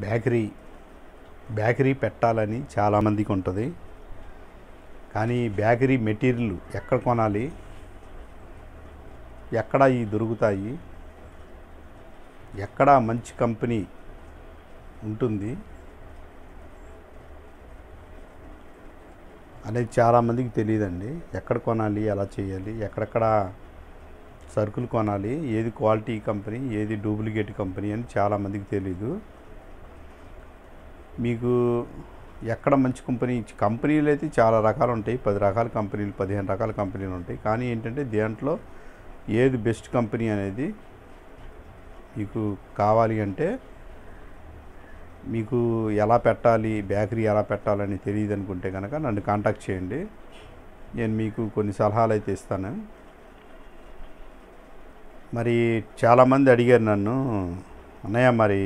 Bakery bakery పెట్టాలని చాలామందికి ఉంటుంది. కానీ బేకరీ మెటీరియల్ ఎక్కడ కొనాలి, ఎక్కడ ఇవి దొరుకుతాయి, ఎక్కడ మంచి కంపెనీ ఉంటుంది అనేది చాలామందికి తెలియదండి. ఎక్కడ కొనాలి, ఎలా చేయాలి, ఎక్కడెక్కడ సరుకులు కొనాలి, ఏది క్వాలిటీ కంపెనీ, ఏది డూప్లికేట్ కంపెనీ అని చాలామందికి తెలీదు. మీకు ఎక్కడ మంచి కంపెనీలు అయితే చాలా రకాలు ఉంటాయి. 10 రకాల కంపెనీలు, 15 రకాల కంపెనీలు ఉంటాయి. కానీ ఏంటంటే దాంట్లో ఏది బెస్ట్ కంపెనీ అనేది మీకు కావాలి అంటే, మీకు ఎలా పెట్టాలి, బేకరీ ఎలా పెట్టాలని తెలియదు అనుకుంటే కనుక నన్ను కాంటాక్ట్ చేయండి. నేను మీకు కొన్ని సలహాలు అయితే ఇస్తాను. మరి చాలామంది అడిగారు నన్ను, అన్నయ్య మరి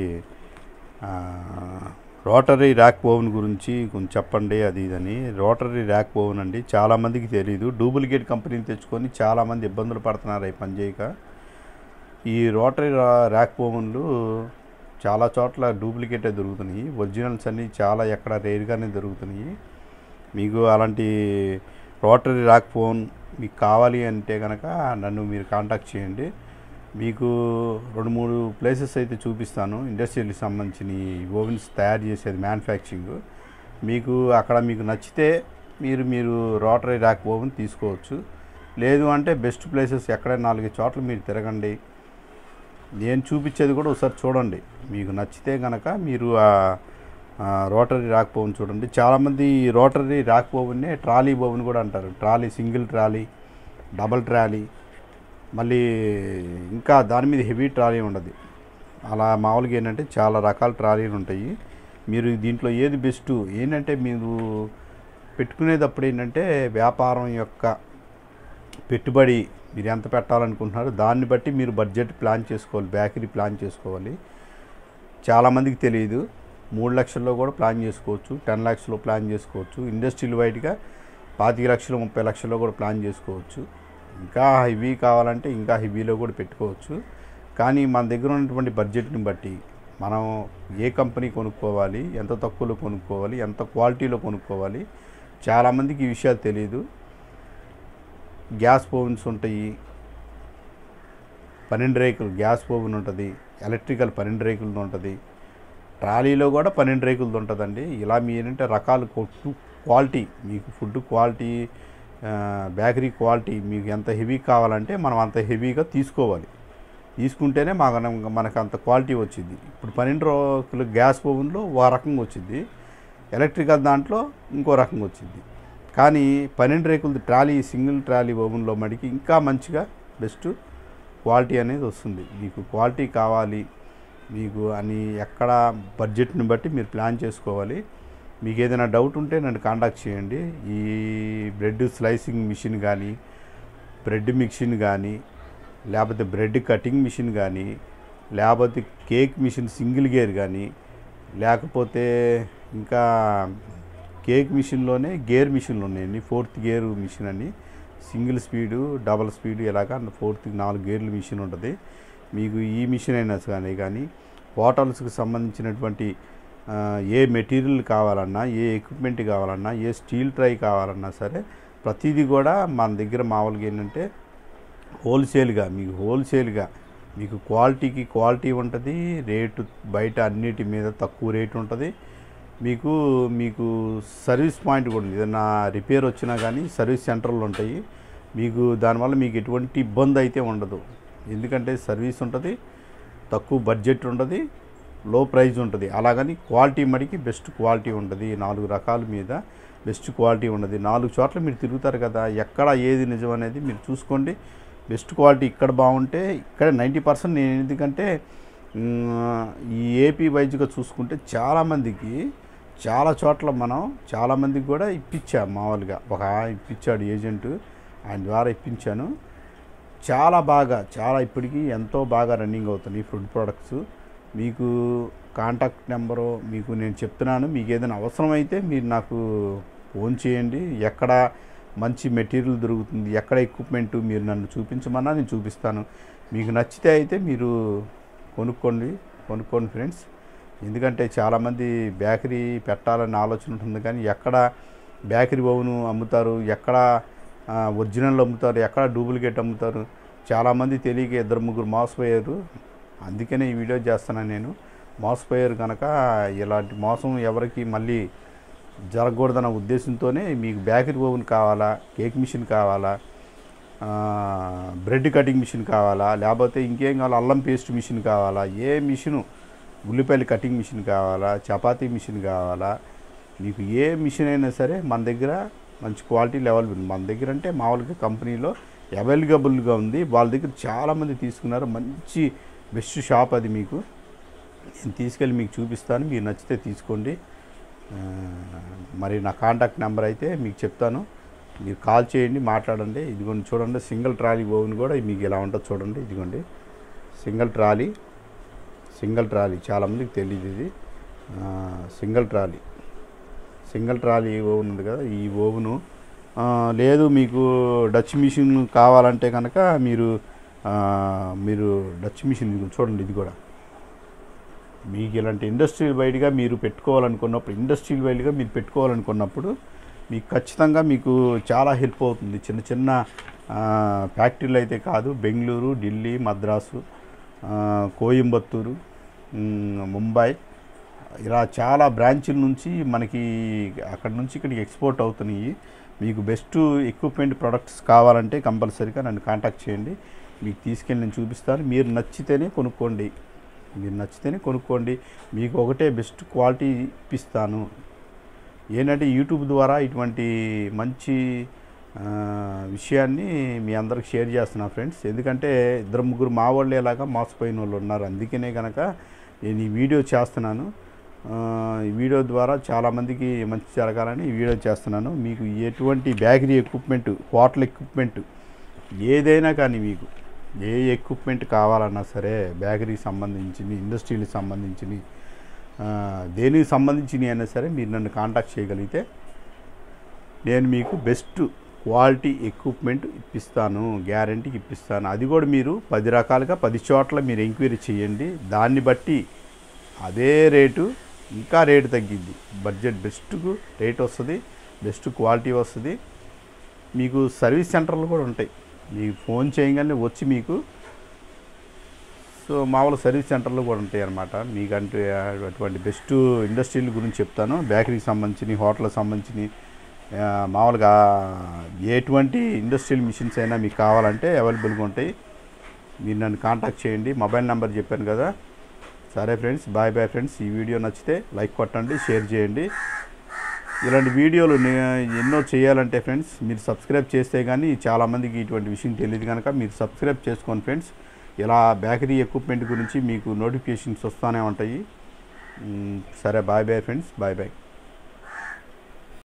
రోటరీ ర్యాక్ ఓవెన్ గురించి కొంచెం చెప్పండి అది ఇదని. రోటరీ ర్యాక్ ఓవెన్ అండి చాలామందికి తెలియదు. డూప్లికేట్ కంపెనీని తెచ్చుకొని చాలామంది ఇబ్బందులు పడుతున్నారు అవి పనిచేయక. ఈ రోటరీ ర్యాక్ ఓవెన్లు చాలా చోట్ల డూప్లికేటే దొరుకుతున్నాయి. ఒరిజినల్స్ అన్నీ చాలా ఎక్కడ రేర్గానే దొరుకుతున్నాయి. మీకు అలాంటి రోటరీ ర్యాక్ ఓవెన్ మీకు కావాలి అంటే కనుక నన్ను మీరు కాంటాక్ట్ చేయండి. మీకు 2-3 ప్లేసెస్ అయితే చూపిస్తాను. ఇండస్ట్రియల్కి సంబంధించిన ఓవెన్స్ తయారు చేసేది, మ్యానుఫ్యాక్చరింగ్. మీకు అక్కడ మీకు నచ్చితే మీరు రోటరీ ర్యాక్ ఓవెన్ తీసుకోవచ్చు. లేదు అంటే బెస్ట్ ప్లేసెస్ ఎక్కడ 4 చోట్ల మీరు తిరగండి. నేను చూపించేది కూడా ఒకసారి చూడండి. మీకు నచ్చితే కనుక మీరు రోటరీ ర్యాక్ ఓవెన్ చూడండి. చాలామంది రోటరీ ర్యాక్ ఓవెన్నే ట్రాలీ ఓవెన్ కూడా అంటారు. Trolley, single trolley, double trolley, మళ్ళీ ఇంకా దాని మీద హెవీ ట్రాలీ ఉండదు. అలా మామూలుగా ఏంటంటే చాలా రకాల ట్రాలీలు ఉంటాయి. మీరు దీంట్లో ఏది బెస్ట్ ఏంటంటే, మీరు పెట్టుకునేటప్పుడు ఏంటంటే వ్యాపారం యొక్క పెట్టుబడి మీరు ఎంత పెట్టాలనుకుంటున్నారో దాన్ని బట్టి మీరు బడ్జెట్ ప్లాన్ చేసుకోవాలి, బేకరీ ప్లాన్ చేసుకోవాలి. చాలామందికి తెలియదు. 3 లక్షల్లో కూడా ప్లాన్ చేసుకోవచ్చు, 10 లక్షల్లో ప్లాన్ చేసుకోవచ్చు. ఇండస్ట్రియల్ వైడ్గా 25 లక్షలు, 30 లక్షల్లో కూడా ప్లాన్ చేసుకోవచ్చు. ఇంకా హెవీ కావాలంటే ఇంకా హెవీలో కూడా పెట్టుకోవచ్చు. కానీ మన దగ్గర ఉన్నటువంటి బడ్జెట్ని బట్టి మనం ఏ కంపెనీ కొనుక్కోవాలి, ఎంత తక్కువలో కొనుక్కోవాలి, ఎంత క్వాలిటీలో కొనుక్కోవాలి, చాలామందికి ఈ విషయాలు తెలియదు. గ్యాస్ ఓవెన్స్ ఉంటాయి, 12 రేకులు గ్యాస్ ఓవెన్ ఉంటుంది, ఎలక్ట్రికల్ 12 రేకులది ఉంటుంది, ట్రాలీలో కూడా 12 రేకులది ఉంటుందండి. ఇలా మీరంటే రకాలు క్వాలిటీ, మీకు ఫుడ్ క్వాలిటీ, బేకరీ క్వాలిటీ మీకు ఎంత హెవీ కావాలంటే మనం అంత హెవీగా తీసుకోవాలి. తీసుకుంటేనే మనకు అంత క్వాలిటీ వచ్చింది. ఇప్పుడు 12 రేకులు గ్యాస్ ఓవెన్లో ఒక రకంగా వచ్చింది, ఎలక్ట్రికల్ దాంట్లో ఇంకో రకంగా వచ్చింది. కానీ 12 రేకులది ట్రాలీ, సింగిల్ ట్రాలీ ఓవెన్లో మడికి ఇంకా మంచిగా బెస్ట్ క్వాలిటీ అనేది వస్తుంది. మీకు క్వాలిటీ కావాలి మీకు అని ఎక్కడ బడ్జెట్ని బట్టి మీరు ప్లాన్ చేసుకోవాలి. మీకు ఏదైనా డౌట్ ఉంటే నన్ను కాంటాక్ట్ చేయండి. ఈ బ్రెడ్ స్లైసింగ్ మిషన్ కానీ, బ్రెడ్ మిక్సింగ్ కానీ, లేకపోతే బ్రెడ్ కటింగ్ మిషన్ కానీ, లేకపోతే కేక్ మిషన్ సింగిల్ గేర్ కానీ, లేకపోతే ఇంకా కేక్ మిషన్లోనే గేర్ మిషన్లు ఉన్నాయండి. 4th గేర్ మిషన్ అని, సింగిల్ స్పీడు, డబల్ స్పీడు, ఇలాగా 4 గేర్ల మిషన్ ఉంటుంది. మీకు ఈ మిషన్ అయినా కానీ హోటల్స్కి సంబంధించినటువంటి ఏ మెటీరియల్ కావాలన్నా, ఏ ఎక్విప్మెంట్ కావాలన్నా, ఏ స్టీల్ ట్రై కావాలన్నా సరే ప్రతిదీ కూడా మన దగ్గర మామూలుగా ఏంటంటే హోల్సేల్గా మీకు క్వాలిటీకి క్వాలిటీ ఉంటుంది. రేటు బయట అన్నిటి మీద తక్కువ రేటు ఉంటుంది. మీకు సర్వీస్ పాయింట్ కూడా ఉంది. ఏదైనా రిపేర్ వచ్చినా కానీ సర్వీస్ సెంటర్లు ఉంటాయి. మీకు దానివల్ల మీకు ఎటువంటి ఇబ్బంది అయితే ఉండదు. ఎందుకంటే సర్వీస్ ఉంటుంది, తక్కువ బడ్జెట్ ఉంటుంది, లో ప్రైజ్ ఉంటుంది. అలాగని క్వాలిటీ మడికి బెస్ట్ క్వాలిటీ ఉంటుంది. 4 రకాల మీద బెస్ట్ క్వాలిటీ ఉన్నది. 4 చోట్ల మీరు తిరుగుతారు కదా, ఎక్కడ ఏది నిజం అనేది మీరు చూసుకోండి. బెస్ట్ క్వాలిటీ ఇక్కడ బాగుంటే ఇక్కడ 90% నేను, ఎందుకంటే ఈ ఏపీ వైజ్గా చూసుకుంటే చాలామందికి చాలా చోట్ల చాలామందికి కూడా ఇప్పించాము. మామూలుగా ఒక ఇప్పించాడు ఏజెంటు, ఆయన ద్వారా ఇప్పించాను. చాలా ఇప్పటికీ ఎంతో బాగా రన్నింగ్ అవుతున్నాయి ఫుడ్ ప్రొడక్ట్స్. మీకు కాంటాక్ట్ నెంబరు మీకు నేను చెప్తున్నాను. మీకు ఏదైనా అవసరమైతే మీరు నాకు ఫోన్ చేయండి. ఎక్కడ మంచి మెటీరియల్ దొరుకుతుంది, ఎక్కడ ఎక్విప్మెంట్ మీరు నన్ను చూపించమన్నా నేను చూపిస్తాను. మీకు నచ్చితే అయితే మీరు కొనుక్కోండి ఫ్రెండ్స్. ఎందుకంటే చాలామంది బేకరీ పెట్టాలని ఆలోచన ఉంటుంది, కానీ ఎక్కడ బేకరీ ఓవెన్ అమ్ముతారు, ఎక్కడ ఒరిజినల్ అమ్ముతారు, ఎక్కడ డూప్లికేట్ అమ్ముతారు, చాలామంది తెలియక ఇద్దరు ముగ్గురు మోసపోయారు. అందుకనే ఈ వీడియో చేస్తున్నాను నేను. మోసపోయారు కనుక ఇలాంటి మోసం ఎవరికి మళ్ళీ జరగకూడదన్న ఉద్దేశంతోనే మీకు బేకరీ ఓవెన్ కావాలా, కేక్ మిషన్ కావాలా, బ్రెడ్ కటింగ్ మిషన్ కావాలా, లేకపోతే ఇంకేం కావాలా, అల్లం పేస్ట్ మిషన్ కావాలా, ఏ మిషను, ఉల్లిపాయలు కటింగ్ మిషన్ కావాలా, చపాతీ మిషన్ కావాలా, మీకు ఏ మిషన్ అయినా సరే మన దగ్గర మంచి క్వాలిటీ లెవెల్ ఉంది. మన దగ్గర అంటే మామూలుగా కంపెనీలో అవైలబుల్గా ఉంది. వాళ్ళ దగ్గర చాలామంది తీసుకున్నారు. మంచి బెస్ట్ షాప్ అది. మీకు నేను తీసుకెళ్ళి మీకు చూపిస్తాను, మీరు నచ్చితే తీసుకోండి. మరి నా కాంటాక్ట్ నెంబర్ అయితే మీకు చెప్తాను, మీరు కాల్ చేయండి, మాట్లాడండి. ఇదిగోండి చూడండి, సింగిల్ ట్రాలీ ఓవెన్ కూడా మీకు ఎలా ఉంటుందో చూడండి. ఇదిగోండి సింగిల్ ట్రాలీ చాలామందికి తెలియదు. ఇది సింగిల్ ట్రాలీ ఓవెన్ ఉంది కదా, ఈ ఓవెను. లేదు మీకు డచ్ మిషన్ కావాలంటే కనుక మీరు డచ్ మిషన్ చూడండి. ఇది కూడా మీకు ఇలాంటి ఇండస్ట్రియల్ వైడ్గా మీరు పెట్టుకోవాలనుకున్నప్పుడు మీకు ఖచ్చితంగా మీకు చాలా హెల్ప్ అవుతుంది. చిన్న చిన్న ఫ్యాక్టరీలు అయితే కాదు, బెంగళూరు, ఢిల్లీ, మద్రాసు, కోయంబత్తూరు, ముంబై, ఇలా చాలా బ్రాంచ్ల నుంచి మనకి అక్కడ నుంచి ఇక్కడికి ఎక్స్పోర్ట్ అవుతున్నాయి. మీకు బెస్ట్ ఎక్విప్మెంట్ ప్రొడక్ట్స్ కావాలంటే కంపల్సరీగా నన్ను కాంటాక్ట్ చేయండి, మీకు తీసుకెళ్ళి నేను చూపిస్తాను. మీరు నచ్చితేనే కొనుక్కోండి. మీకు ఒకటే బెస్ట్ క్వాలిటీ ఇప్పిస్తాను. ఏంటంటే యూట్యూబ్ ద్వారా ఇటువంటి మంచి విషయాన్ని మీ అందరికి షేర్ చేస్తున్నా ఫ్రెండ్స్. ఎందుకంటే ఇద్దరు ముగ్గురు మా వాళ్ళే లాగా మోసపోయిన వాళ్ళు ఉన్నారు. అందుకనే కనుక నేను ఈ వీడియో చేస్తున్నాను. ఈ వీడియో ద్వారా చాలామందికి మంచి జరగాలని ఈ వీడియో చేస్తున్నాను. మీకు ఎటువంటి బేకరీ ఎక్విప్మెంట్, హోటల్ ఎక్విప్మెంట్ ఏదైనా కానీ, మీకు ఏ ఎక్విప్మెంట్ కావాలన్నా సరే, బేకరీకి సంబంధించింది, ఇండస్ట్రీలకు సంబంధించింది, దేనికి సంబంధించినవి అయినా సరే మీరు నన్ను కాంటాక్ట్ చేయగలిగితే నేను మీకు బెస్ట్ క్వాలిటీ ఎక్విప్మెంట్ ఇప్పిస్తాను, గ్యారంటీకి ఇప్పిస్తాను. అది కూడా మీరు 10 రకాలుగా 10 చోట్ల మీరు ఎంక్వైరీ చేయండి. దాన్ని బట్టి అదే రేటు, ఇంకా రేటు తగ్గిద్ది. బడ్జెట్ బెస్ట్కు రేట్ వస్తుంది, బెస్ట్ క్వాలిటీ వస్తుంది. మీకు సర్వీస్ సెంటర్లు కూడా ఉంటాయి. మీకు ఫోన్ చేయగానే వచ్చి మీకు మామూలు సర్వీస్ సెంటర్లు కూడా ఉంటాయి అన్నమాట. మీకంటే అటువంటి బెస్ట్ ఇండస్ట్రీల గురించి చెప్తాను. బేకరీకి సంబంధించి, హోటల్కి సంబంధించి, మామూలుగా ఎటువంటి ఇండస్ట్రియల్ మిషన్స్ అయినా మీకు కావాలంటే అవైలబుల్గా ఉంటాయి. మీరు నన్ను కాంటాక్ట్ చేయండి. మొబైల్ నెంబర్ చెప్పాను కదా. సరే ఫ్రెండ్స్, బాయ్ ఫ్రెండ్స్. ఈ వీడియో నచ్చితే లైక్ కొట్టండి, షేర్ చేయండి. ఇలాంటి వీడియోలు ఎన్నో చేయాలంటే ఫ్రెండ్స్ మీరు సబ్స్క్రైబ్ చేస్తే కానీ చాలామందికి ఇటువంటి విషయం తెలియదు కనుక మీరు సబ్స్క్రైబ్ చేసుకోండి ఫ్రెండ్స్. ఇలా బేకరీ ఎక్విప్మెంట్ గురించి మీకు నోటిఫికేషన్స్ వస్తూనే ఉంటాయి. సరే బాయ్ ఫ్రెండ్స్, బాయ్.